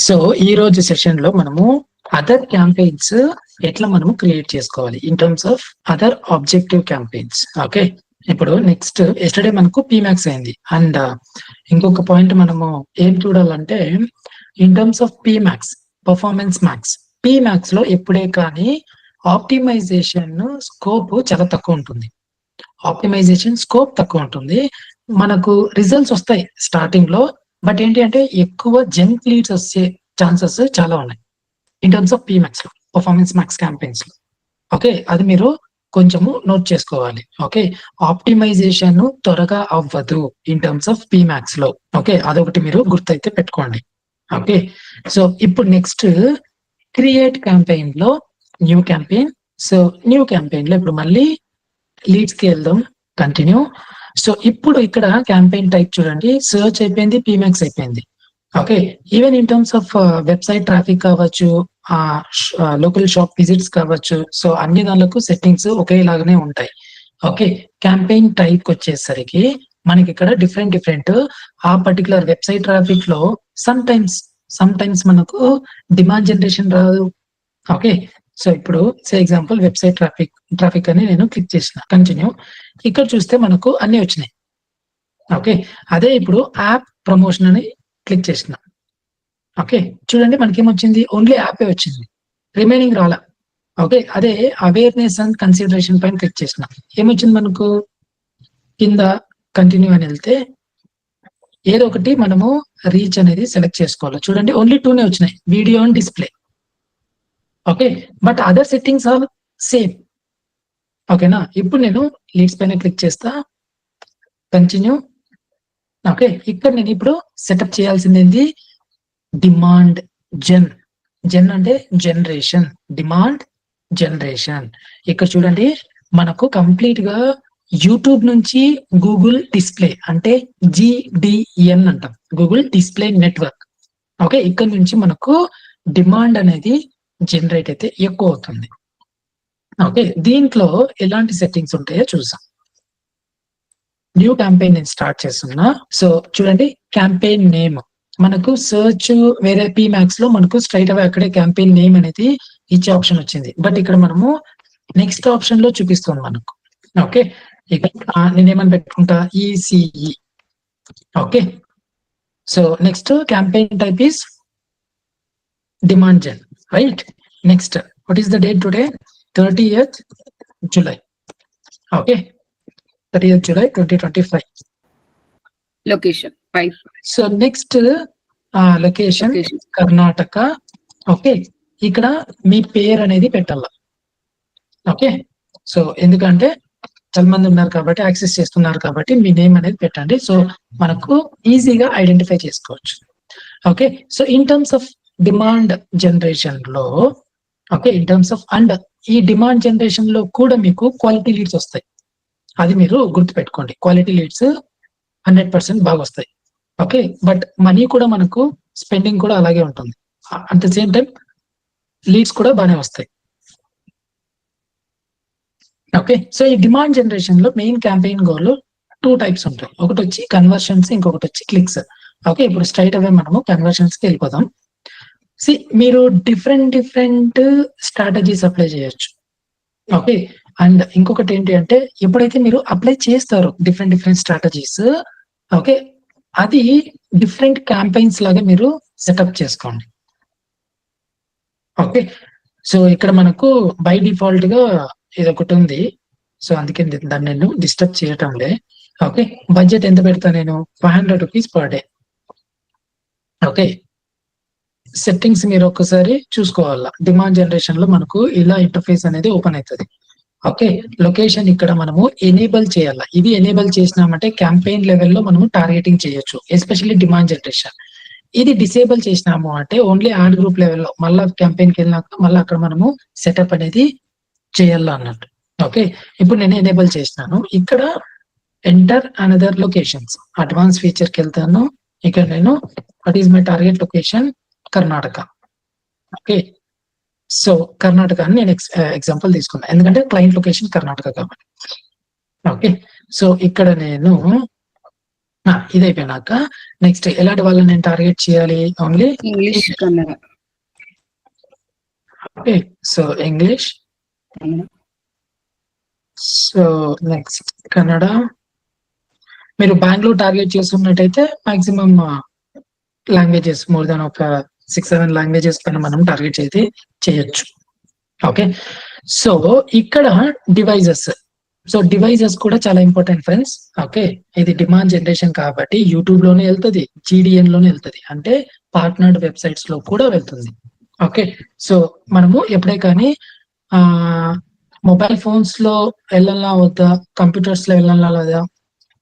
So ఈ రోజు session లో మనము అదర్ క్యాంపెయిన్స్ ఎట్లా మనము క్రియేట్ చేసుకోవాలి in terms of other objective campaigns. Okay, ఇప్పుడు నెక్స్ట్ ఎస్టర్డే మనకు పీమాక్స్ అయింది అండ్ ఇంకొక పాయింట్ మనము ఏం చూడాలంటే in terms of PMax performance max, PMax లో ఎప్పుడే కానీ ఆప్టిమైజేషన్ స్కోప్ చాలా తక్కువ ఉంటుంది. ఆప్టిమైజేషన్ స్కోప్ తక్కువ ఉంటుంది, మనకు రిజల్ట్స్ వస్తాయి స్టార్టింగ్ లో, బట్ ఏంటి అంటే ఎక్కువ జంక్ లీడ్స్ వచ్చే ఛాన్సెస్ చాలా ఉన్నాయి ఇన్ టర్మ్స్ ఆఫ్ పీమాక్స్ లో, పర్ఫార్మెన్స్ మ్యాక్స్ క్యాంపెయిన్స్ లో. ఓకే, అది మీరు కొంచెము నోట్ చేసుకోవాలి. ఓకే, ఆప్టిమైజేషన్ త్వరగా అవ్వదు ఇన్ టర్మ్స్ ఆఫ్ పీమాక్స్ లో. ఓకే, అదొకటి మీరు గుర్తయితే పెట్టుకోండి. ఓకే, సో ఇప్పుడు నెక్స్ట్ క్రియేట్ క్యాంపెయిన్ లో new campaign. So new campaign లో ఇప్పుడు మళ్ళీ లీడ్స్ కి వెళ్దాం, కంటిన్యూ. సో ఇప్పుడు ఇక్కడ క్యాంపెయిన్ టైప్ చూడండి, సర్చ్ అయిపోయింది, పీమాక్స్ అయిపోయింది. Okay, even in terms of website traffic కావచ్చు, లోకల్ షాప్ విజిట్స్ కావచ్చు, సో అన్ని దానిలకు సెట్టింగ్స్ ఒకేలాగానే ఉంటాయి. ఓకే, క్యాంపెయిన్ టైప్ వచ్చేసరికి మనకి ఇక్కడ డిఫరెంట్ ఆ పర్టికులర్ వెబ్సైట్ ట్రాఫిక్ లో సమ్ టైమ్స్ మనకు డిమాండ్ జనరేషన్ రాదు. ఓకే, సో ఇప్పుడు సే ఎగ్జాంపుల్ వెబ్సైట్ ట్రాఫిక్ అని నేను క్లిక్ చేసిన, కంటిన్యూ. ఇక్కడ చూస్తే మనకు అన్ని వచ్చినాయి. ఓకే, అదే ఇప్పుడు యాప్ ప్రమోషన్ అని క్లిక్ చేసిన. ఓకే, చూడండి మనకేమొచ్చింది, ఓన్లీ యాపే వచ్చింది, రిమైనింగ్ రాలా. ఓకే, అదే అవేర్నెస్ అండ్ కన్సిడరేషన్ పైన క్లిక్ చేసిన, ఏమొచ్చింది మనకు కింద కంటిన్యూ అని వెళ్తే ఏదో ఒకటి మనము రీచ్ అనేది సెలెక్ట్ చేసుకోవాలి. చూడండి ఓన్లీ 2నే వచ్చినాయి, video and display. Okay, but other settings are same. ఓకేనా, ఇప్పుడు నేను లీడ్స్ పైన క్లిక్ చేస్తా, కంటిన్యూ. ఓకే, ఇక్కడ నేను ఇప్పుడు సెటప్ చేయాల్సింది డిమాండ్ జెన్ అంటే జనరేషన్, డిమాండ్ జనరేషన్. ఇక్కడ చూడండి మనకు కంప్లీట్ గా యూట్యూబ్ నుంచి గూగుల్ డిస్ప్లే అంటే GDN అంటాం, గూగుల్ డిస్ప్లే నెట్వర్క్. ఓకే, ఇక్కడ నుంచి మనకు డిమాండ్ అనేది జనరేట్ అయితే ఎక్కువ అవుతుంది. ఓకే, దీంట్లో ఎలాంటి సెట్టింగ్స్ ఉంటాయో చూసాం. న్యూ క్యాంపెయిన్ నేను స్టార్ట్ చేస్తున్నా. సో చూడండి క్యాంపెయిన్ నేమ్ మనకు సర్చ్ వేరే పీమాక్స్ లో మనకు స్ట్రైట్ అవే అక్కడే క్యాంపెయిన్ నేమ్ అనేది ఇచ్చే ఆప్షన్ వచ్చింది, బట్ ఇక్కడ మనము నెక్స్ట్ ఆప్షన్ లో చూపిస్తుంది మనకు. ఓకే, ఇక్కడ నేనేమని పెట్టుకుంటా, ECE. Okay, so next campaign type is demand gen, right. Next what is the date today, 30th July. Okay, 30th July 2025. Location 5. So next location Karnataka. Okay, ఇక్కడ మీ పేరు అనేది పెట్టాల. ఓకే, సో ఎందుకంటే చాలా మంది ఉన్నారు కాబట్టి, యాక్సెస్ చేస్తున్నారు కాబట్టి మీ నేమ్ అనేది పెట్టండి, సో మనకు ఈజీగా ఐడెంటిఫై చేసుకోవచ్చు. Okay, so in terms of demand generation లో, okay, in terms of and ఈ డిమాండ్ జనరేషన్ లో కూడా మీకు క్వాలిటీ లీడ్స్ వస్తాయి, అది మీరు గుర్తుపెట్టుకోండి. క్వాలిటీ లీడ్స్ 100% బాగా వస్తాయి. ఓకే, బట్ మనీ కూడా మనకు స్పెండింగ్ కూడా అలాగే ఉంటుంది, at the same time leads కూడా బాగానే వస్తాయి. ఓకే, సో ఈ డిమాండ్ జనరేషన్ లో మెయిన్ క్యాంపెయిన్ గోల్ 2 టైప్స్ ఉంటాయి, ఒకటి వచ్చి కన్వర్షన్స్, ఇంకొకటి వచ్చి క్లిక్స్. ఓకే, ఇప్పుడు స్ట్రైట్ అవే మనము కన్వర్షన్స్ కి వెళ్ళిపోదాం. మీరు డిఫరెంట్ స్ట్రాటజీస్ అప్లై చేయొచ్చు. ఓకే, అండ్ ఇంకొకటి ఏంటి అంటే ఎప్పుడైతే మీరు అప్లై చేస్తారో డిఫరెంట్ స్ట్రాటజీస్, ఓకే, అది డిఫరెంట్ క్యాంపెయిన్స్ లాగా మీరు సెటప్ చేసుకోండి. ఓకే, సో ఇక్కడ మనకు బై డిఫాల్ట్ గా ఇది ఒకటి ఉంది, సో అందుకే దాన్ని నేను డిస్టర్బ్ చేయటంలే. ఓకే, బడ్జెట్ ఎంత పెడతా నేను, 500 rupees per day. Okay, settings మీరు ఒక్కసారి చూసుకోవాలా. డిమాండ్ జనరేషన్ లో మనకు ఇలా ఇంటర్ఫేస్ అనేది ఓపెన్ అవుతుంది. ఓకే, లొకేషన్ ఇక్కడ మనము ఎనేబుల్ చేయాలా, ఇది ఎనేబుల్ చేసినామంటే క్యాంపెయిన్ లెవెల్లో మనము టార్గెటింగ్ చేయొచ్చు, ఎస్పెషల్లీ డిమాండ్ జనరేషన్. ఇది డిసేబుల్ చేసినాము అంటే ఓన్లీ యాడ్ గ్రూప్ లెవెల్లో, మళ్ళీ క్యాంపెయిన్కి వెళ్ళినాక మళ్ళీ అక్కడ మనము సెటప్ అనేది చేయాలా అన్నట్టు. ఓకే, ఇప్పుడు నేను ఎనేబుల్ చేసినాను. ఇక్కడ ఎంటర్ అనదర్ లొకేషన్స్, అడ్వాన్స్ ఫీచర్కి వెళ్తాను. ఇక్కడ నేను what is my target location, Karnataka. Okay, so Karnataka అని నేను ఎగ్జాంపుల్ తీసుకున్నా, ఎందుకంటే క్లయింట్ లొకేషన్ కర్ణాటక కాబట్టి. ఓకే, సో ఇక్కడ నేను ఇది అయిపోయినాక నెక్స్ట్ ఎలాంటి వాళ్ళని నేను టార్గెట్ చేయాలి? Only English, Kannada. Okay, so English. So next Kannada. మీరు బెంగళూరు టార్గెట్ చేస్తున్నట్టయితే మాక్సిమం లాంగ్వేజెస్ మోర్ దాన్ ఒక 6-7 లాంగ్వేజెస్ పైన మనం టార్గెట్ అయితే చేయొచ్చు. ఓకే, సో ఇక్కడ డివైజెస్. సో డివైజెస్ కూడా చాలా ఇంపార్టెంట్ ఫ్రెండ్స్. ఓకే, ఇది డిమాండ్ జనరేషన్ కాబట్టి యూట్యూబ్ లోనే వెళ్తుంది, GDN లోనే వెళ్తుంది, అంటే పార్ట్నర్డ్ వెబ్సైట్స్ లో కూడా వెళ్తుంది. ఓకే, సో మనము ఎప్పుడే కానీ మొబైల్ ఫోన్స్ లో వెళ్ళాలా వద్దా, కంప్యూటర్స్ లో వెళ్ళాలా లేదా,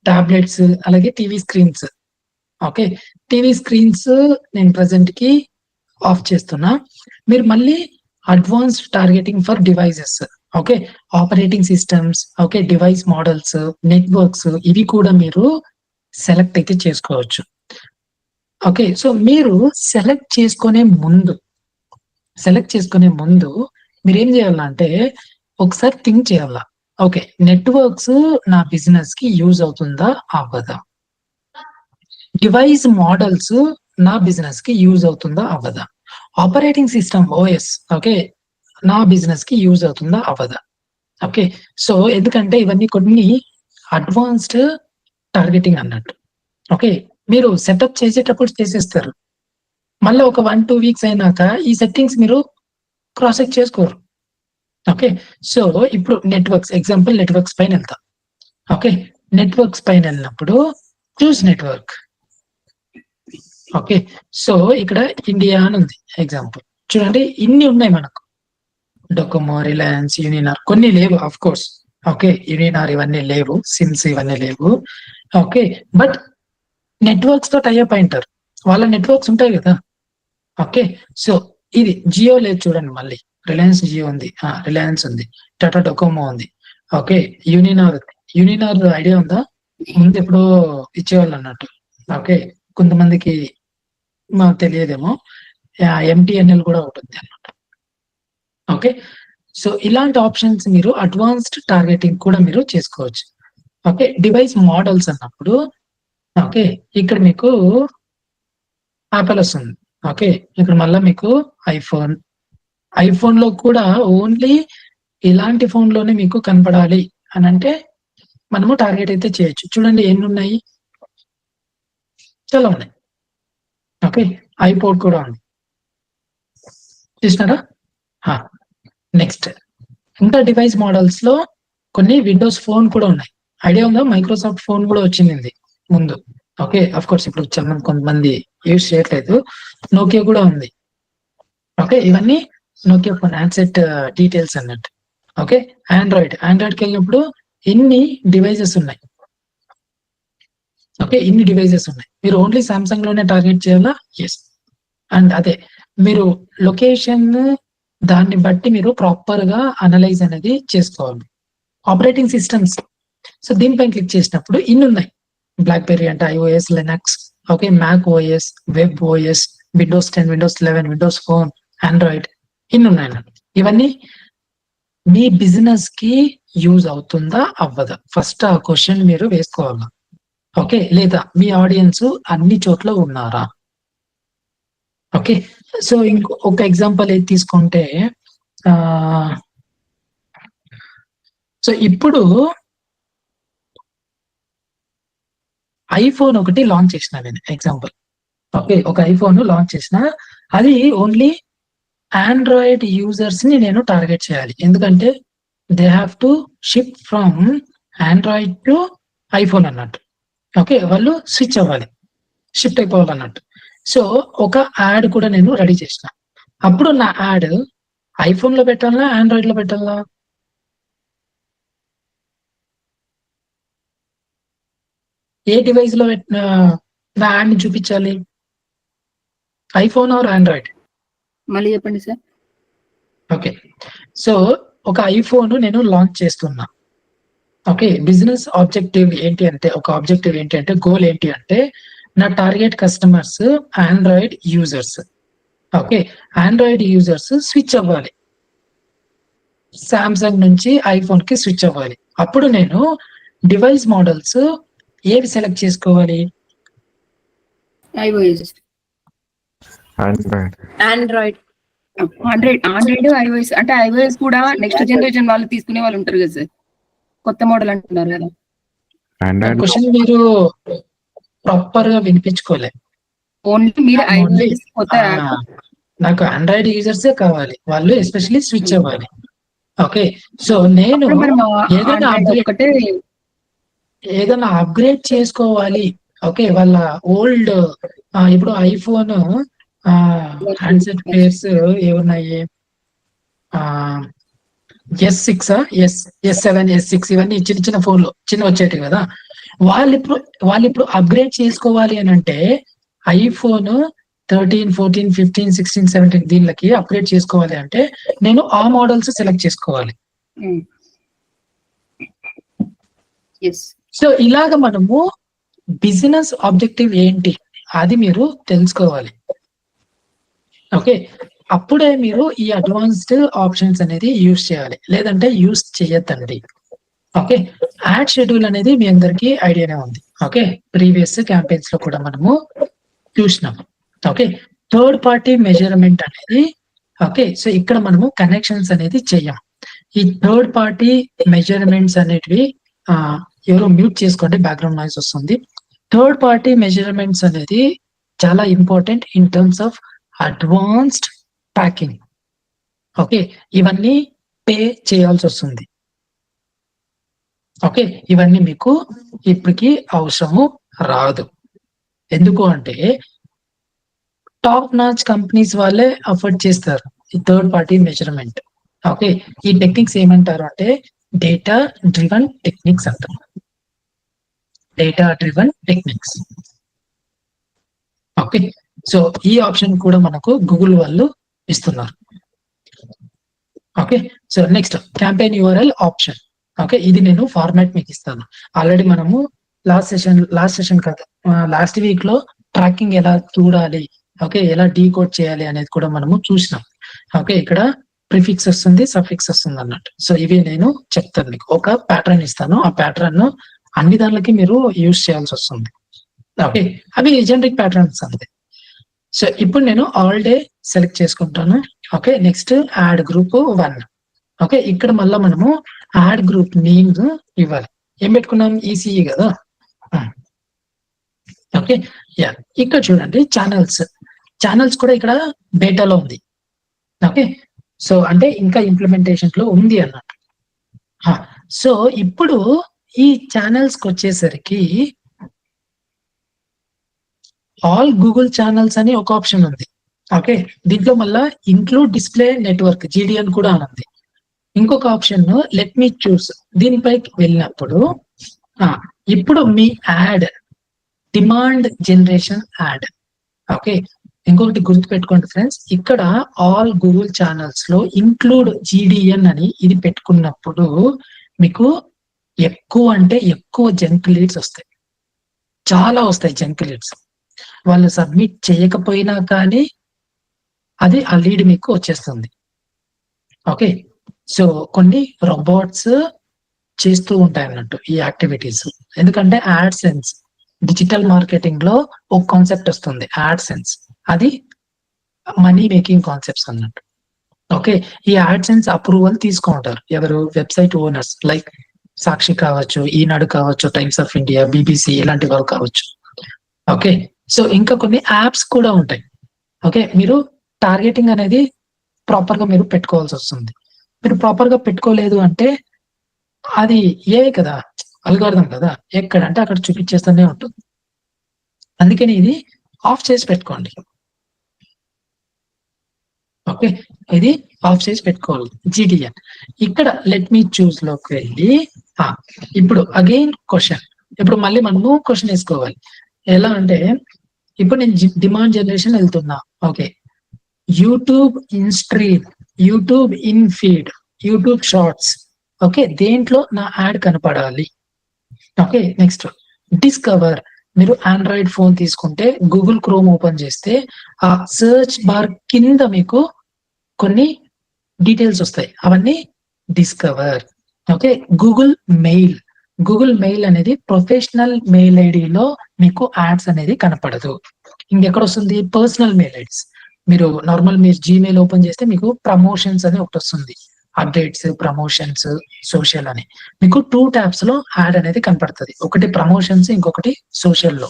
టాబ్లెట్స్, అలాగే TV screens. Okay, TV screens నేను ప్రజెంట్ కి ఆఫ్ చేస్తున్నా. మీరు మళ్ళీ advanced targeting for devices, okay, operating systems, okay, device models, networks, ఇవి కూడా మీరు సెలెక్ట్ అయితే చేసుకోవచ్చు. ఓకే, సో మీరు సెలెక్ట్ చేసుకునే ముందు మీరు ఏం చేయాలంటే ఒకసారి థింక్ చేయాలా. ఓకే, నెట్వర్క్స్ నా బిజినెస్ కి యూజ్ అవుతుందా అవ్వదా, డివైస్ మోడల్స్ నా బిజినెస్ కి యూజ్ అవుతుందా అవ్వదా, ఆపరేటింగ్ సిస్టమ్ OS ఓకే నా బిజినెస్ కి యూజ్ అవుతుందా అవ్వదా. ఓకే, సో ఎందుకంటే ఇవన్నీ కొన్ని అడ్వాన్స్డ్ టార్గెటింగ్ అన్నట్టు. ఓకే, మీరు సెటప్ చేసేటప్పుడు చేసేస్తారు, మళ్ళీ ఒక 1-2 వీక్స్ అయినాక ఈ సెట్టింగ్స్ మీరు క్రాస్ చెక్ చేసుకోరు. ఓకే, సో ఇప్పుడు నెట్వర్క్స్ ఎగ్జాంపుల్, నెట్వర్క్స్ పైన వెళ్తా. ఓకే, నెట్వర్క్స్ పైన వెళ్ళినప్పుడు చూస్ నెట్వర్క్. ఓకే, సో ఇక్కడ ఇండియా అని ఉంది ఎగ్జాంపుల్. చూడండి, ఇన్ని ఉన్నాయి మనకు, డొకోమో, రిలయన్స్, యూనినార్, కొన్ని లేవు ఆఫ్ కోర్స్. ఓకే, యూనినార్ ఇవన్నీ లేవు, సిమ్స్ ఇవన్నీ లేవు. ఓకే, బట్ నెట్వర్క్స్ తో టైఅప్ అయింటారు, వాళ్ళ నెట్వర్క్స్ ఉంటాయి కదా. ఓకే, సో ఇది జియో లేదు చూడండి, మళ్ళీ రిలయన్స్ జియో ఉంది, రిలయన్స్ ఉంది, టాటా డొకోమో ఉంది. ఓకే, యూనినార్ ఉంది. యూనినార్ ఐడియా ఉందా? ముందు ఎప్పుడో ఇచ్చేవాళ్ళు అన్నట్టు. ఓకే, కొంతమందికి మాకు తెలియదేమో, MTNL కూడా ఉంటుంది అన్నమాట. ఓకే, సో ఇలాంటి ఆప్షన్స్ మీరు అడ్వాన్స్డ్ టార్గెటింగ్ కూడా మీరు చేసుకోవచ్చు. ఓకే, డివైస్ మోడల్స్ అన్నప్పుడు ఓకే ఇక్కడ మీకు యాపిల్ వస్తుంది. ఓకే, ఇక్కడ మళ్ళీ మీకు ఐఫోన్ లో కూడా ఓన్లీ ఇలాంటి ఫోన్ లోనే మీకు కనపడాలి అని అంటే మనము టార్గెట్ అయితే చేయొచ్చు. చూడండి ఎన్ని ఉన్నాయి, చాలా ఉన్నాయి. ఓకే, ఐపోడ్ కూడా ఉంది, చూసినారా. నెక్స్ట్ ఇంకా డివైస్ మోడల్స్ లో కొన్ని విండోస్ ఫోన్ కూడా ఉన్నాయి. ఐడియా ఉందా? మైక్రోసాఫ్ట్ ఫోన్ కూడా వచ్చింది ముందు. ఓకే, అఫ్ కోర్స్ ఇప్పుడు చాలా కొంతమంది యూజ్ చేయట్లేదు. నోకియా కూడా ఉంది. ఓకే, ఇవన్నీ నోకియా ఫోన్ హ్యాండ్సెట్ డీటెయిల్స్ అన్నట్టు. ఓకే, ఆండ్రాయిడ్కి వెళ్ళినప్పుడు ఎన్ని డివైజెస్ ఉన్నాయి. ఓకే, ఇన్ని డివైజెస్ ఉన్నాయి. మీరు ఓన్లీ సామ్సంగ్ లోనే టార్గెట్ చేయాలా? ఎస్. అండ్ అదే మీరు లొకేషన్ దాన్ని బట్టి మీరు ప్రాపర్ గా అనలైజ్ అనేది చేసుకోవాలి. ఆపరేటింగ్ సిస్టమ్స్, సో దీనిపైన క్లిక్ చేసినప్పుడు ఇన్ని ఉన్నాయి. బ్లాక్బెర్రీ అంటే iOS, Linux, okay, Mac OS, web OS, Windows 10, Windows 11, Windows Phone, Android, ఇన్ని ఉన్నాయి. ఇవన్నీ మీ బిజినెస్ కి యూజ్ అవుతుందా అవ్వదా, ఫస్ట్ ఆ క్వశ్చన్ మీరు వేసుకోవాలి. ఓకే, లేదా మీ ఆడియన్స్ అన్ని చోట్ల ఉన్నారా. ఓకే, సో ఇంకొక ఎగ్జాంపుల్ ఏది తీసుకుంటే సో ఇప్పుడు ఐఫోన్ ఒకటి లాంచ్ చేసిన నేను ఎగ్జాంపుల్. ఓకే, ఒక ఐఫోన్ లాంచ్ చేసిన, అది ఓన్లీ ఆండ్రాయిడ్ యూజర్స్ ని నేను టార్గెట్ చేయాలి. ఎందుకంటే they have to shift from Android to iPhone అన్నట్టు. ఓకే, వాళ్ళు స్విచ్ అవ్వాలి, షిఫ్ట్ అయిపోవాలి అన్నట్టు. సో ఒక యాడ్ కూడా నేను రెడీ చేసిన. అప్పుడు నా యాడ్ ఐఫోన్ లో పెట్టాలా, ఆండ్రాయిడ్ లో పెట్టాలా? ఏ డివైస్ లో నా యాడ్ ని చూపించాలి, ఐఫోన్ ఆర్ ఆండ్రాయిడ్? మళ్ళీ చెప్పండి సార్. ఓకే, సో ఒక ఐఫోన్ నేను లాంచ్ చేస్తున్నా. ఓకే, బిజినెస్ ఆబ్జెక్టివ్ ఏంటి అంటే, గోల్ ఏంటి అంటే నా target customers Android users. Okay, Android users switch అవ్వాలి, సామ్సంగ్ నుంచి ఐఫోన్ కి స్విచ్ అవ్వాలి. అప్పుడు నేను డివైస్ మోడల్స్ ఏవి సెలెక్ట్ చేసుకోవాలి? iOS, Android. Android, iOS. అంటే iOS కూడా నెక్స్ట్ జనరేషన్ వాళ్ళు తీసుకునే వాళ్ళు ఉంటారు కదా సార్, కొత్త మోడల్ అంటున్నారు కదా. క్వశ్చన్ మీరు ప్రాపర్ గా వినిపించుకోలే. ఓన్లీ మీరు Only, iOS కొత్త యాప్. నాకు ఆండ్రాయిడ్ యూజర్సే కావాలి, వాళ్ళు ఎస్పెషల్లీ స్విచ్ అవ్వాలి. ఓకే, సో నేను ఏదైనా అప్గ్రేడ్ చేసుకోవాలి. ఓకే, వాళ్ళ ఓల్డ్ ఇప్పుడు ఐఫోన్ హ్యాండ్సెట్ పేర్స్ ఏమున్నాయి? S6, S7, S6 ఇవన్నీ చిన్న చిన్న ఫోన్లు చిన్న వచ్చేటివి కదా. వాళ్ళు ఇప్పుడు అప్గ్రేడ్ చేసుకోవాలి అని అంటే ఐఫోన్ 13, 14, 15, 16, 17 దీనికి అప్గ్రేడ్ చేసుకోవాలి అంటే నేను ఆ మోడల్స్ సెలెక్ట్ చేసుకోవాలి. సో ఇలాగ మనము బిజినెస్ ఆబ్జెక్టివ్ ఏంటి అది మీరు తెలుసుకోవాలి. ఓకే, అప్పుడే మీరు ఈ అడ్వాన్స్డ్ ఆప్షన్స్ అనేది యూజ్ చేయాలి, లేదంటే యూజ్ చేయొద్దండి. ఓకే, యాడ్ షెడ్యూల్ అనేది మీ అందరికీ ఐడియానే ఉంది. ఓకే, ప్రీవియస్ క్యాంపెయిన్స్ లో కూడా మనము చూసినాం. ఓకే, థర్డ్ పార్టీ మెజర్మెంట్ అనేది, ఓకే, సో ఇక్కడ మనము కనెక్షన్స్ అనేది చెయ్యం. ఈ థర్డ్ పార్టీ మెజర్మెంట్స్ అనేటివి ఎవరో మ్యూట్ చేసుకోండి, బ్యాక్గ్రౌండ్ నాయిస్ వస్తుంది. థర్డ్ పార్టీ మెజర్మెంట్స్ అనేది చాలా important in terms of advanced packing. Okay, ఇవన్నీ పే చేయాల్సి వస్తుంది. ఓకే, ఇవన్నీ మీకు ఇప్పటికి అవసరము రాదు. ఎందుకు అంటే టాప్ నాచ్ కంపెనీస్ వాళ్ళే అఫోర్డ్ చేస్తారు ఈ థర్డ్ పార్టీ మెజర్మెంట్. ఓకే, ఈ టెక్నిక్స్ ఏమంటారు అంటే డేటా డ్రివన్ టెక్నిక్స్ అంటారు. Data driven techniques. Okay, so ఈ ఆప్షన్ కూడా మనకు గూగుల్ వాళ్ళు ఇస్తున్నారు. Okay, so next campaign URL option. Okay, ఇది నేను ఫార్మాట్ మీకు ఇస్తాను. ఆల్రెడీ మనము లాస్ట్ వీక్ లో ట్రాకింగ్ ఎలా చూడాలి, ఓకే, ఎలా డీకోడ్ చేయాలి అనేది కూడా మనము చూసినాం. ఓకే, ఇక్కడ ప్రిఫిక్స్ వస్తుంది, సఫిక్స్ వస్తుంది అన్నట్టు. సో ఇవి నేను చెప్తాను మీకు. ఒక ప్యాటర్న్ ఇస్తాను, ఆ ప్యాటర్న్ అన్ని దానికి మీరు యూజ్ చేయాల్సి వస్తుంది. ఓకే, అవి జనరిక్ ప్యాటర్న్స్ అంతే. సో ఇప్పుడు నేను ఆల్ డే సెలెక్ట్ చేసుకుంటాను. Okay, next add group 1. Okay, ఇక్కడ మళ్ళా మనము యాడ్ గ్రూప్ నేమ్ ఇవ్వాలి. ఏం పెట్టుకున్నాం? ఈసీఈ కదా. ఓకే, యా, ఇక్కడ చూడండి ఛానల్స్ కూడా ఇక్కడ బేటాలో ఉంది. ఓకే, సో అంటే ఇంకా ఇంప్లిమెంటేషన్ లో ఉంది అన్నట్టు. సో ఇప్పుడు ఈ ఛానల్స్ కి వచ్చేసరికి ఆల్ గూగుల్ ఛానల్స్ అని ఒక ఆప్షన్ ఉంది. ఓకే, దీంట్లో మళ్ళా ఇంక్లూడ్ డిస్ప్లే నెట్వర్క్ GDN కూడా ఉంది. ఇంకొక ఆప్షన్ లెట్ మీ చూస్, దీనిపైకి వెళ్ళినప్పుడు ఇప్పుడు మీ ad demand generation ad. Okay, ఇంకొకటి గుర్తుపెట్టుకోండి ఫ్రెండ్స్, ఇక్కడ ఆల్ గూగుల్ ఛానల్స్ లో ఇంక్లూడ్ GDN అని ఇది పెట్టుకున్నప్పుడు మీకు ఎక్కువ అంటే ఎక్కువ జంక్ లీడ్స్ వస్తాయి, చాలా వస్తాయి జంక్ లీడ్స్. వాళ్ళు సబ్మిట్ చేయకపోయినా కానీ అది ఆ లీడ్ మీకు వచ్చేస్తుంది. ఓకే, సో కొన్ని రోబోట్స్ చేస్తూ ఉంటాయి అన్నట్టు ఈ యాక్టివిటీస్. ఎందుకంటే యాడ్సెన్స్ డిజిటల్ మార్కెటింగ్ లో ఒక కాన్సెప్ట్ వస్తుంది యాడ్సెన్స్, అది మనీ మేకింగ్ కాన్సెప్ట్స్ అన్నట్టు. ఓకే, ఈ యాడ్సెన్స్ అప్రూవల్ తీసుకుంటారు ఎవరు? వెబ్సైట్ ఓనర్స్ లైక్ సాక్షి కావచ్చు, ఈనాడు కావచ్చు, టైమ్స్ ఆఫ్ ఇండియా, BBC ఇలాంటి వాళ్ళు కావచ్చు. ఓకే, సో ఇంకా కొన్ని యాప్స్ కూడా ఉంటాయి. ఓకే, మీరు టార్గెటింగ్ అనేది ప్రాపర్ గా మీరు పెట్టుకోవాల్సి వస్తుంది. మీరు ప్రాపర్ గా పెట్టుకోలేదు అంటే అది కదా, అల్గారిథం కదా, ఎక్కడంటే అక్కడ చూపించేస్తూనే ఉంటుంది. అందుకని ఇది ఆఫ్ చేసి పెట్టుకోండి. ఓకే, ఇది ఆఫ్ చేసి పెట్టుకోవాలి GDN. ఇక్కడ లెట్ మీ చూస్ లోకి వెళ్ళి ఇప్పుడు అగైన్ క్వశ్చన్, ఇప్పుడు మళ్ళీ మనము క్వశ్చన్ వేసుకోవాలి. ఎలా అంటే ఇప్పుడు నేను డిమాండ్ జనరేషన్ వెళ్తున్నా. Okay, YouTube in stream, YouTube in feed, YouTube shorts. Okay, దేంట్లో నా యాడ్ కనపడాలి. Okay, next discover. మీరు ఆండ్రాయిడ్ ఫోన్ తీసుకుంటే గూగుల్ క్రోమ్ ఓపెన్ చేస్తే ఆ సర్చ్ బార్ కింద మీకు కొన్ని డీటెయిల్స్ వస్తాయి, అవన్నీ discover. Okay, Google mail, Google mail అనేది ప్రొఫెషనల్ మెయిల్ ఐడిలో మీకు యాడ్స్ అనేది కనపడదు. ఇంకెక్కడ వస్తుంది? Personal mail IDs. మీరు జీమెయిల్ ఓపెన్ చేస్తే మీకు ప్రమోషన్స్ అని ఒకటి వస్తుంది. అప్డేట్స్, ప్రమోషన్స్, సోషల్ అని మీకు 2 టాబ్స్ లో యాడ్ అనేది కనపడుతుంది. ఒకటి ప్రమోషన్స్, ఇంకొకటి సోషల్ లో.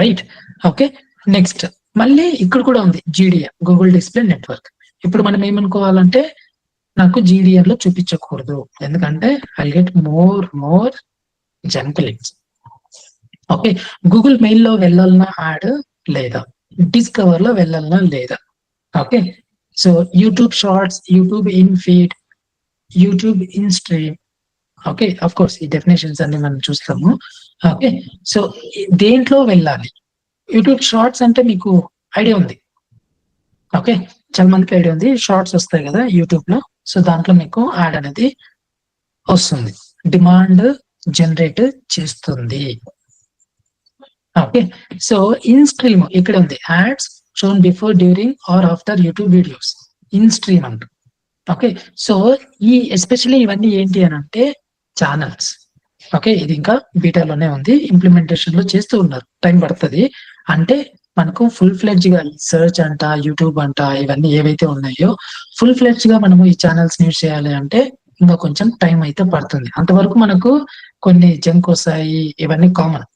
Right, okay. నెక్స్ట్ మళ్ళీ ఇక్కడ కూడా ఉంది GDN, గూగుల్ డిస్ప్లే నెట్వర్క్. ఇప్పుడు మనం ఏమనుకోవాలంటే నాకు GDN లో చూపించకూడదు, ఎందుకంటే I get more junk links. Okay, Google mail లో వెళ్ళాలన్నా యాడ్ లేదా, డిస్కవర్ లో వెళ్ళాలన్నా లేదా. Okay, so YouTube shorts, YouTube in feed, YouTube in stream. Okay, of course ఈ డెఫినేషన్స్ అన్ని మనం చూస్తాము. ఓకే, సో దేంట్లో వెళ్ళాలి? యూట్యూబ్ షార్ట్స్ అంటే మీకు ఐడియా ఉంది. ఓకే, చాలా మందికి ఐడియా ఉంది. షార్ట్స్ వస్తాయి కదా యూట్యూబ్ లో, సో దాంట్లో మీకు యాడ్ అనేది వస్తుంది, డిమాండ్ జనరేట్ చేస్తుంది. ఓకే, సో ఇన్ స్ట్రీమ్ ఇక్కడ ఉంది, ads shown before, during or after YouTube videos. In stream అంట. ఓకే, సో ఈ ఎస్పెషల్లీ ఇవన్నీ ఏంటి అని అంటే ఛానల్స్. ఓకే, ఇది ఇంకా బీటాలోనే ఉంది, ఇంప్లిమెంటేషన్ లో చేస్తూ ఉన్నారు, టైం పడుతుంది. అంటే మనకు ఫుల్ ఫ్లెడ్జ్ గా సర్చ్ అంట, యూట్యూబ్ అంట, ఇవన్నీ ఏవైతే ఉన్నాయో ఫుల్ ఫ్లెడ్జ్ గా మనము ఈ ఛానల్స్ యూజ్ చేయాలి అంటే ఇంకా కొంచెం టైం అయితే పడుతుంది. అంతవరకు మనకు కొన్ని జంక్ వస్తాయి, ఇవన్నీ కామన్.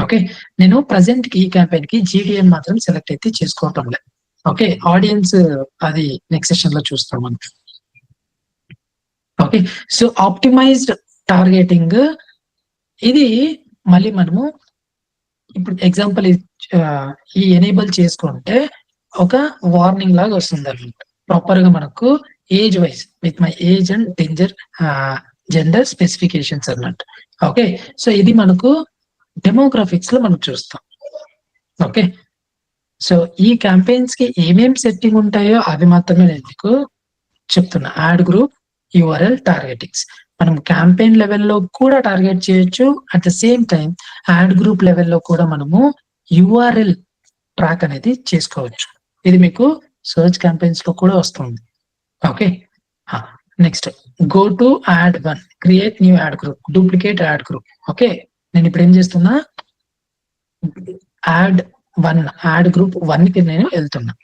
ఓకే, నేను ప్రజెంట్ కి ఈ క్యాంపెయిన్ కి GDN మాత్రం సెలెక్ట్ అయితే చేసుకోవటం లేదు. ఓకే, ఆడియన్స్ అది నెక్స్ట్ సెషన్ లో చూస్తాం మనం. ఓకే, సో ఆప్టిమైజ్డ్ టార్గెటింగ్, ఇది మళ్ళీ మనము ఇప్పుడు ఎగ్జాంపుల్ ఈ ఎనేబుల్ చేసుకుంటే ఒక వార్నింగ్ లాగా వస్తుంది అనమాట. ప్రాపర్ గా మనకు age wise with my age and gender specifications అన్నట్టు. ఓకే, సో ఇది మనకు డెమోగ్రాఫిక్స్ లో మనం చూస్తాం. ఓకే, సో ఈ క్యాంపెయిన్స్ కి ఏమేం సెట్టింగ్ ఉంటాయో అవి మాత్రమే నేను మీకు చెప్తున్నా. యాడ్ గ్రూప్, URL టార్గెటింగ్స్ మనం క్యాంపెయిన్ లెవెల్లో కూడా టార్గెట్ చేయొచ్చు. At the same time add group లెవెల్లో కూడా మనము URL ట్రాక్ అనేది చేసుకోవచ్చు. ఇది మీకు సర్చ్ క్యాంపెయిన్స్ లో కూడా వస్తుంది. Okay, next go to add 1, create new add group, duplicate add group. Okay, నేను ఇప్పుడు ఏం చేస్తున్నా, యాడ్ గ్రూప్ 1 కి నేను వెళ్తున్నా.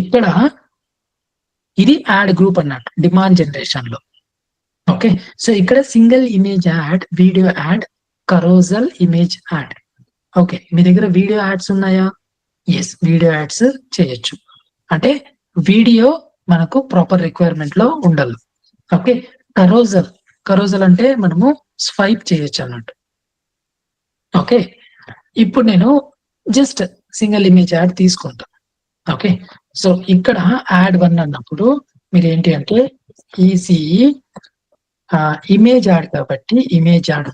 ఇక్కడ ఇది యాడ్ గ్రూప్ అన్నట్టు డిమాండ్ జనరేషన్ లో. ఓకే, సో ఇక్కడ single image ad, video ad, carousel image ad. Okay, మీ దగ్గర వీడియో యాడ్స్ ఉన్నాయా? ఎస్, వీడియో యాడ్స్ చేయొచ్చు. అంటే వీడియో మనకు ప్రాపర్ రిక్వైర్మెంట్ లో ఉండాలి. ఓకే, కరోజల్ అంటే మనము స్వైప్ చేయొచ్చు అన్నట్టు. ఓకే, ఇప్పుడు నేను జస్ట్ సింగిల్ ఇమేజ్ యాడ్ తీసుకుంటా. ఓకే, సో ఇక్కడ యాడ్ 1 అన్నప్పుడు మీరు ఏంటి అంటే ఈసీఈ ఇమేజ్ యాడ్ కాబట్టి ఇమేజ్ యాడ్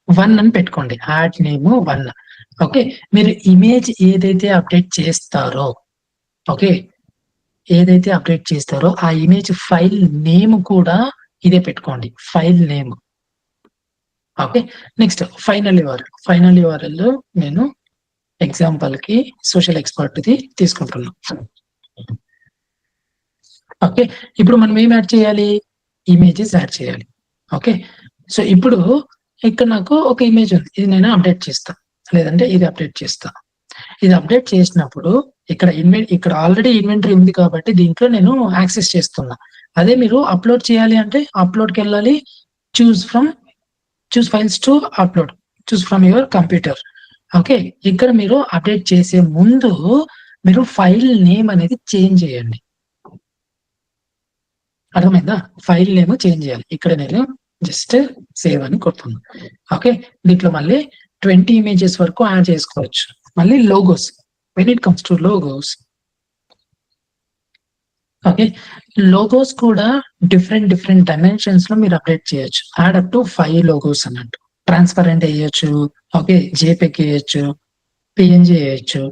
1 అని పెట్టుకోండి, యాడ్ నేమ్ 1. ఓకే, మీరు ఇమేజ్ ఏదైతే అప్డేట్ చేస్తారో, ఓకే, ఏదైతే అప్డేట్ చేస్తారో ఆ ఇమేజ్ ఫైల్ నేమ్ కూడా ఇదే పెట్టుకోండి, file name. Okay, next final URL లో నేను ఎగ్జాంపుల్ కి సోషల్ ఎక్స్పర్ట్ ది తీసుకుంటున్నాం. ఓకే, ఇప్పుడు మనం ఏం యాడ్ చేయాలి? ఇమేజెస్ యాడ్ చేయాలి. ఓకే, సో ఇప్పుడు ఇక్కడ నాకు ఒక ఇమేజ్ ఉంది, ఇది నేను అప్డేట్ చేస్తా, లేదంటే ఇది అప్డేట్ చేస్తా. ఇది అప్డేట్ చేసినప్పుడు ఇక్కడ ఆల్రెడీ ఇన్వెంటరీ ఉంది కాబట్టి దీంట్లో నేను యాక్సెస్ చేస్తున్నా. అదే మీరు అప్లోడ్ చేయాలి అంటే అప్లోడ్కి వెళ్ళాలి, choose files to upload, choose from your computer. Okay, ఇక్కడ మీరు అప్డేట్ చేసే ముందు మీరు ఫైల్ నేమ్ అనేది చేంజ్ చేయండి. అర్థమైందా? ఫైల్ నేమ్ చేంజ్ చేయాలి. ఇక్కడ నేను జస్ట్ సేవ్ అని కొడుతున్నా. ఓకే, దీంట్లో మళ్ళీ 20 ఇమేజెస్ వరకు యాడ్ చేసుకోవచ్చు. మళ్ళీ logos, when it comes to logos, okay, logos కూడా డిఫరెంట్ డైమెన్షన్స్ లో మీరు అప్డేట్ చేయొచ్చు. యాడ్ అప్ టు 5 లోగోస్ అన్నట్టు. ట్రాన్స్పరెంట్ వేయచ్చు, ఓకే, JPEG వేయచ్చు, PNG వేయచ్చు,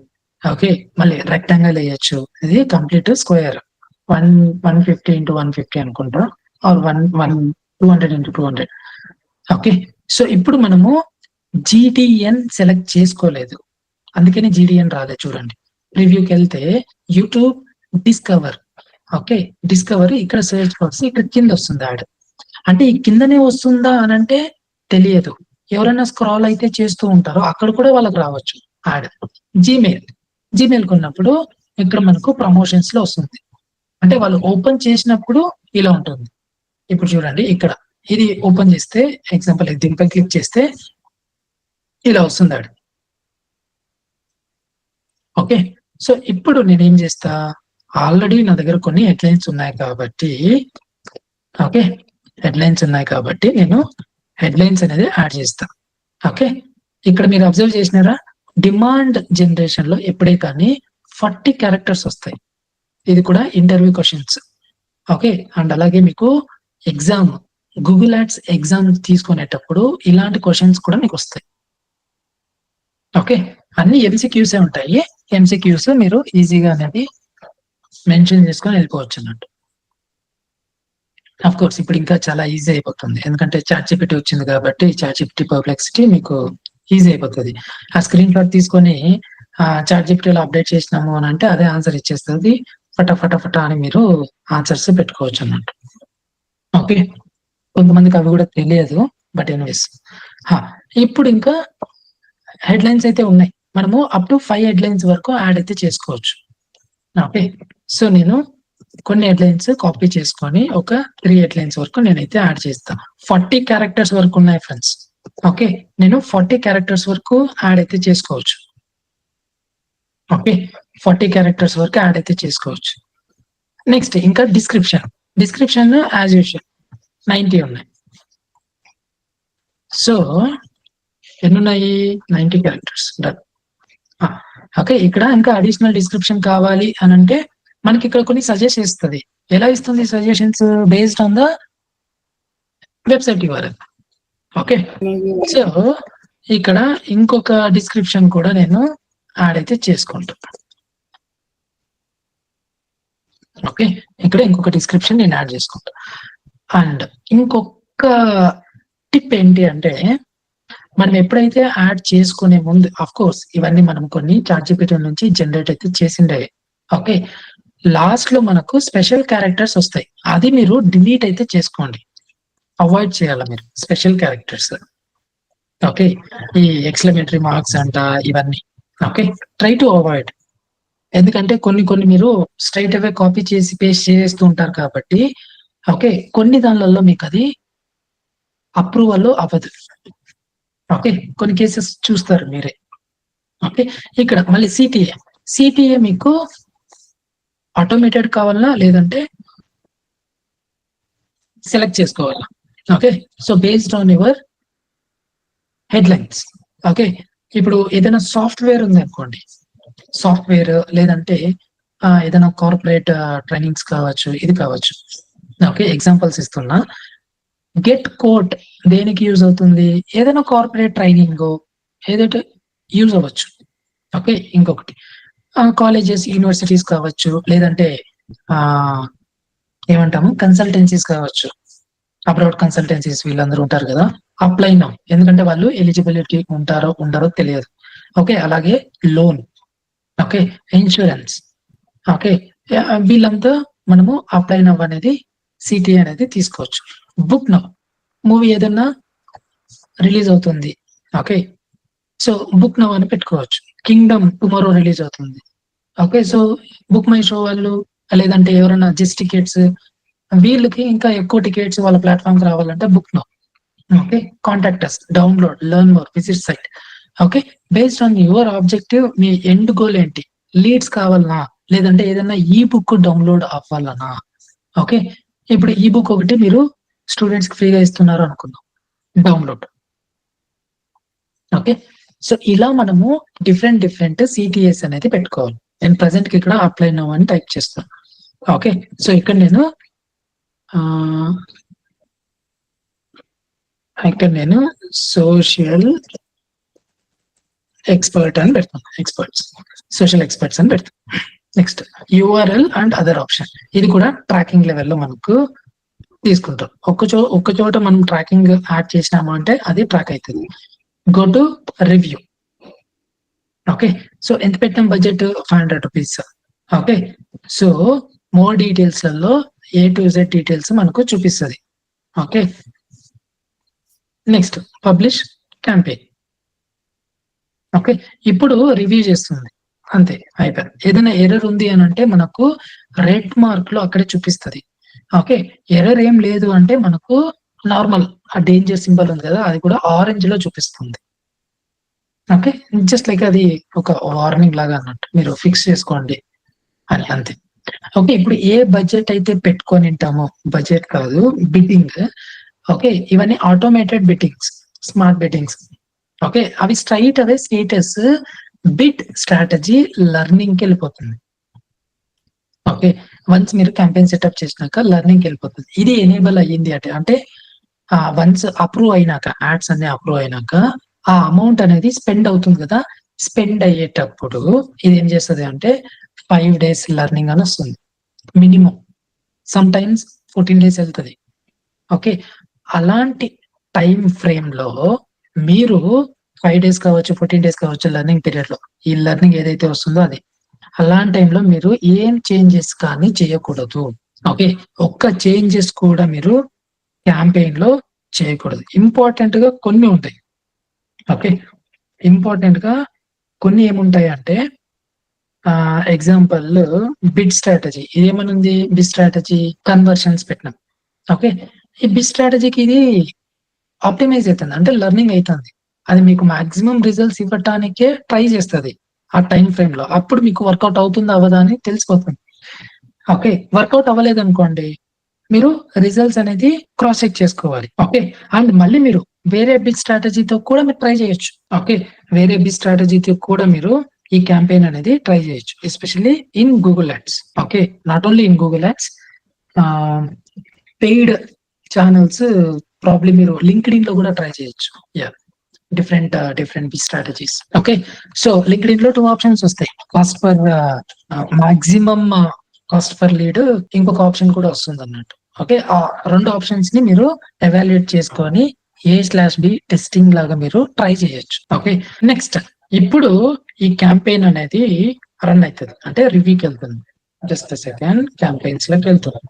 ఓకే, మళ్ళీ రెక్టాంగిల్ వేయచ్చు. ఇది కంప్లీట్ స్క్వేర్ 150 x 150 అనుకుంటా, ఆర్ 200 x 200. ఓకే, సో ఇప్పుడు మనము GDN సెలెక్ట్ చేసుకోలేదు, అందుకని GDN రాలేదు. చూడండి, రివ్యూకి వెళ్తే యూట్యూబ్ డిస్కవర్. ఓకే, డిస్కవర్ ఇక్కడ సెర్చ్ బాక్స్ ఇక్కడ కింద వస్తుంది యాడ్. అంటే ఈ కిందనే వస్తుందా అని అంటే తెలియదు. ఎవరైనా స్క్రాల్ అయితే చేస్తూ ఉంటారో అక్కడ కూడా వాళ్ళకి రావచ్చు యాడ్. జీమెయిల్ కొన్నప్పుడు ఇక్కడ మనకు ప్రమోషన్స్ లో వస్తుంది. అంటే వాళ్ళు ఓపెన్ చేసినప్పుడు ఇలా ఉంటుంది. ఇప్పుడు చూడండి ఇక్కడ ఇది ఓపెన్ చేస్తే ఎగ్జాంపుల్ దీనిపై క్లిక్ చేస్తే ఇలా వస్తుంది యాడ్. ఓకే, సో ఇప్పుడు నేనేం చేస్తా, ఆల్రెడీ నా దగ్గర కొన్ని హెడ్లైన్స్ ఉన్నాయి కాబట్టి ఓకే, హెడ్లైన్స్ ఉన్నాయి కాబట్టి నేను హెడ్లైన్స్ అనేది యాడ్ చేస్తా. ఓకే, ఇక్కడ మీరు అబ్జర్వ్ చేసినారా, డిమాండ్ జనరేషన్ లో ఎప్పుడే కానీ 40 క్యారెక్టర్స్ వస్తాయి. ఇది కూడా ఇంటర్వ్యూ క్వశ్చన్స్. ఓకే, అండ్ అలాగే మీకు ఎగ్జామ్ గూగుల్ యాడ్స్ ఎగ్జామ్ తీసుకునేటప్పుడు ఇలాంటి క్వశ్చన్స్ కూడా మీకు వస్తాయి. ఓకే, అన్ని ఎంసీక్యూసే ఉంటాయి. ఎంసీక్యూస్ మీరు ఈజీగా అనేది మెన్షన్ చేసుకొని వెళ్ళిపోవచ్చు అన్నట్టు. అఫ్ కోర్స్ ఇప్పుడు ఇంకా చాలా ఈజీ అయిపోతుంది, ఎందుకంటే చాట్‌జిపిటి వచ్చింది కాబట్టి చాట్‌జిపిటి పర్ప్లెక్సిటీ మీకు ఈజీ అయిపోతుంది. ఆ స్క్రీన్ షాట్ తీసుకొని చాట్‌జిపిటిలో అప్డేట్ చేసినాము అని అంటే అదే ఆన్సర్ ఇచ్చేస్తుంది. ఫటాఫట అని మీరు ఆన్సర్స్ పెట్టుకోవచ్చు అన్నట్టు. ఓకే, కొంతమందికి అవి కూడా తెలియదు, బట్ ఎనీవేస్. ఇప్పుడు ఇంకా హెడ్లైన్స్ అయితే ఉన్నాయి. మనము అప్ టు 5 హెడ్లైన్స్ వరకు యాడ్ అయితే చేసుకోవచ్చు. ఓకే, సో నేను కొన్ని హెడ్లైన్స్ కాపీ చేసుకొని ఒక 3 హెడ్లైన్స్ వరకు నేనైతే యాడ్ చేస్తాను. 40 క్యారెక్టర్స్ వరకు ఉన్నాయి ఫ్రెండ్స్. ఓకే, నేను 40 క్యారెక్టర్స్ వరకు యాడ్ అయితే చేసుకోవచ్చు. ఓకే, 40 క్యారెక్టర్స్ వరకు యాడ్ అయితే చేసుకోవచ్చు. నెక్స్ట్ ఇంకా డిస్క్రిప్షన్ యాజ్ యూజువల్ 90 ఉన్నాయి. సో ఎన్నున్నాయి, 90 క్యారెక్టర్స్. ఓకే, ఇక్కడ ఇంకా అడిషనల్ డిస్క్రిప్షన్ కావాలి అని అంటే మనకి ఇక్కడ కొన్ని సజెస్ట్ చేస్తుంది. ఎలా ఇస్తుంది suggestions? Based on the website URL. Okay, so ఇక్కడ ఇంకొక డిస్క్రిప్షన్ కూడా నేను యాడ్ అయితే చేసుకుంటాను. ఓకే, ఇక్కడ ఇంకొక డిస్క్రిప్షన్ నేను యాడ్ చేసుకుంటాను. అండ్ ఇంకొక టిప్ ఏంటి అంటే, మనం ఎప్పుడైతే యాడ్ చేసుకునే ముందు, ఆఫ్ కోర్స్ ఇవన్నీ మనం కొన్ని చాట్‌జిపిటి నుంచి జనరేట్ అయితే చేసిండే. ఓకే, లాస్ట్ లో మనకు స్పెషల్ క్యారెక్టర్స్ వస్తాయి, అది మీరు డిలీట్ అయితే చేసుకోండి. అవాయిడ్ చేయాలి మీరు స్పెషల్ క్యారెక్టర్స్. ఓకే, ఈ ఎక్స్‌క్లమేటరీ మార్క్స్ అంట ఇవన్నీ. Okay, try to avoid. ఎందుకంటే కొన్ని మీరు స్ట్రైట్ అవే కాపీ చేసి పేస్ట్ చేస్తూ ఉంటారు కాబట్టి ఓకే, కొన్ని దానిలలో మీకు అది అప్రూవల్ అవ్వదు. ఓకే, కొన్ని కేసెస్ చూస్తారు మీరే. ఓకే, ఇక్కడ మళ్ళీ సిటిఏ మీకు ఆటోమేటెడ్ కావాలా లేదంటే సెలెక్ట్ చేసుకోవాలా. Okay, so based on your headlines. Okay, ఇప్పుడు ఏదైనా సాఫ్ట్వేర్ ఉంది అనుకోండి, సాఫ్ట్వేర్ లేదంటే ఏదైనా కార్పొరేట్ ట్రైనింగ్స్ కావచ్చు, ఇది కావచ్చు. ఓకే, ఎగ్జాంపుల్స్ ఇస్తున్నా. గెట్ కోట్ దేనికి యూజ్ అవుతుంది? ఏదైనా కార్పొరేట్ ట్రైనింగ్ ఏదైతే యూజ్ అవ్వచ్చు. ఓకే, ఇంకొకటి కాలేజెస్ యూనివర్సిటీస్ కావచ్చు, లేదంటే ఏమంటాము కన్సల్టెన్సీస్ కావచ్చు, అబ్రాడ్ కన్సల్టెన్సీస్ వీళ్ళందరూ ఉంటారు కదా, అప్లై నౌ. ఎందుకంటే వాళ్ళు ఎలిజిబిలిటీ ఉంటారో ఉండరో తెలియదు. ఓకే, అలాగే లోన్, ఓకే, ఇన్సూరెన్స్. ఓకే, వీళ్ళంతా మనము అప్లై నౌ అనేది సిటీ అనేది తీసుకోవచ్చు. బుక్ నౌ, మూవీ ఏదన్నా రిలీజ్ అవుతుంది. ఓకే, సో బుక్ నౌ అని పెట్టుకోవచ్చు. కింగ్డమ్ టుమారో రిలీజ్ అవుతుంది. Okay, so book my show వాళ్ళు లేదంటే ఎవరైనా జస్ట్ టికెట్స్, వీళ్ళకి ఇంకా ఎక్కువ టికెట్స్ వాళ్ళ ప్లాట్ఫామ్ కి రావాలంటే book now. Okay, contact us, download, learn more, visit site. Okay, based on your objective, మీ ఎండ్ గోల్ ఏంటి? లీడ్స్ కావాలనా లేదంటే ఏదైనా ఈ బుక్ డౌన్లోడ్ అవ్వాలనా? ఓకే, ఇప్పుడు ఈ బుక్ ఒకటి మీరు స్టూడెంట్స్ కి ఫ్రీగా ఇస్తున్నారు అనుకుందాం, డౌన్లోడ్. ఓకే, సో ఇలా మనము డిఫరెంట్ సిటిఎస్ అనేది పెట్టుకోవాలి. నేను ప్రజెంట్ కి ఇక్కడ అప్లై నౌ అని టైప్ చేస్తాను. ఓకే, సో ఇక్కడ నేను సోషల్ ఎక్స్పర్ట్ అని పెడతాను. సోషల్ ఎక్స్పర్ట్స్ అని పెడతాను. Next URL and other option, ఇది కూడా ట్రాకింగ్ లెవెల్లో మనకు తీసుకుంటాం. ఒక్క చోట మనం ట్రాకింగ్ యాడ్ చేసినాము అంటే అది ట్రాక్ అవుతుంది. Go to review. Okay, so ఎంత పెట్టాం budget? 500 rupees. Okay, so more details లలో A to Z డీటెయిల్స్ మనకు చూపిస్తుంది. Okay, next publish campaign. Okay, ఇప్పుడు రివ్యూ చేస్తుంది అంతే, అయిపోయింది. ఏదైనా ఎర్రర్ ఉంది అని అంటే మనకు రెడ్ మార్క్ లో అక్కడే చూపిస్తుంది. ఓకే, ఎర్రర్ ఏం లేదు అంటే మనకు నార్మల్ ఆ డేంజర్ సింబల్ ఉంది కదా, అది కూడా ఆరెంజ్ లో చూపిస్తుంది. ఓకే, జస్ట్ లైక్ అది ఒక వార్నింగ్ లాగా అన్నట్టు, మీరు ఫిక్స్ చేసుకోండి అని అంతే. ఓకే, ఇప్పుడు ఏ బడ్జెట్ అయితే పెట్టుకొని ఉంటామో, బడ్జెట్ కాదు బిడ్డింగ్. ఓకే, ఇవన్నీ ఆటోమేటెడ్ బిట్టింగ్స్, స్మార్ట్ బిట్టింగ్స్. ఓకే, అవి స్ట్రైట్ అవే స్టేటస్ బిట్ స్ట్రాటజీ లెర్నింగ్ కి వెళ్ళిపోతుంది. ఓకే, వన్స్ మీరు క్యాంపెయిన్ సెటప్ చేసినాక లెర్నింగ్ కి వెళ్ళిపోతుంది. ఇది ఎనేబుల్ అయ్యింది అంటే వన్స్ అప్రూవ్ అయినాక, యాడ్స్ అన్ని అప్రూవ్ అయినాక ఆ అమౌంట్ అనేది స్పెండ్ అవుతుంది కదా, స్పెండ్ అయ్యేటప్పుడు ఇది ఏం చేస్తుంది అంటే 5 days లెర్నింగ్ అని వస్తుంది మినిమం. సమ్ టైమ్స్ 14 days వెళ్తుంది. ఓకే, అలాంటి టైం ఫ్రేమ్ లో మీరు 5 days కావచ్చు, 14 days కావచ్చు, లెర్నింగ్ పీరియడ్ లో ఈ లెర్నింగ్ ఏదైతే వస్తుందో అది, అలాంటి టైంలో మీరు ఏం చేంజెస్ కానీ చేయకూడదు. ఓకే, ఒక్క చేంజెస్ కూడా మీరు క్యాంపెయిన్ లో చేయకూడదు. ఇంపార్టెంట్ గా కొన్ని ఉంటాయి. ఓకే, ఇంపార్టెంట్ గా కొన్ని ఏముంటాయి అంటే ఎగ్జాంపుల్ బిడ్ స్ట్రాటజీ. ఇదేమనుంది, బిడ్ స్ట్రాటజీ కన్వర్షన్స్ పెట్టినాం. ఓకే, ఈ బిడ్ స్ట్రాటజీకి ఇది ఆప్టిమైజ్ అవుతుంది అంటే లెర్నింగ్ అవుతుంది. అది మీకు మాక్సిమం రిజల్ట్స్ ఇవ్వటానికే ట్రై చేస్తుంది ఆ టైం ఫ్రేమ్ లో. అప్పుడు మీకు వర్కౌట్ అవుతుందా అవ్వదా అని తెలిసిపోతుంది. ఓకే, వర్కౌట్ అవ్వలేదు అనుకోండి, మీరు రిజల్ట్స్ అనేది క్రాస్ చెక్ చేసుకోవాలి. ఓకే, అండ్ మళ్ళీ మీరు వేరే బిగ్ స్ట్రాటజీతో కూడా మీరు ట్రై చేయొచ్చు. ఓకే, వేరే బిగ్ స్ట్రాటజీతో కూడా మీరు ఈ క్యాంపెయిన్ అనేది ట్రై చేయొచ్చు, especially in Google ads. Okay, not only in Google ads, paid channels probably మీరు లింక్డ్ఇన్ లో కూడా ట్రై చేయొచ్చు. Yeah, different big strategies. Okay, so LinkedIn లో 2 ఆప్షన్స్ వస్తాయి, cost per maximum cost per lead, ఇంకొక option కూడా వస్తుంది అన్నట్టు. ఓకే, ఆ 2 ఆప్షన్స్ ని మీరు ఎవాల్యుయేట్ చేసుకొని A/B టెస్టింగ్ లాగా మీరు ట్రై చేయొచ్చు. ఓకే, నెక్స్ట్ ఇప్పుడు ఈ క్యాంపెయిన్ అనేది రన్ అవుతుంది అంటే రివ్యూకి వెళ్తుంది. జస్ట్ సెకండ్, క్యాంపెయిన్స్ లోకి వెళ్తుంది.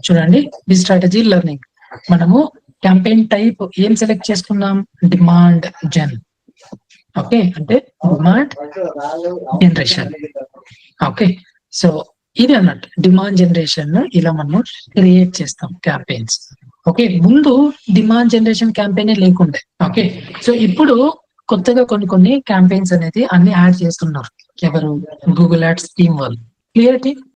చూడండి, ఈ స్ట్రాటజీ లెర్నింగ్. మనము క్యాంపెయిన్ టైప్ ఏం సెలెక్ట్ చేసుకున్నాం, డిమాండ్ జెన్. ఓకే, అంటే డిమాండ్ జనరేషన్. ఓకే, సో ఇది అన్నట్టు డిమాండ్ జనరేషన్ ఇలా మనం క్రియేట్ చేస్తాం క్యాంపెయిన్స్. ఓకే, ముందు డిమాండ్ జనరేషన్ క్యాంపెయిన్ లేకుండే. ఓకే, సో ఇప్పుడు కొత్తగా కొన్ని క్యాంపెయిన్స్ అనేది అన్ని యాడ్ చేస్తున్నారు. ఎవరు, గూగుల్ యాడ్స్ టీమ్ వాళ్ళు. Clear team.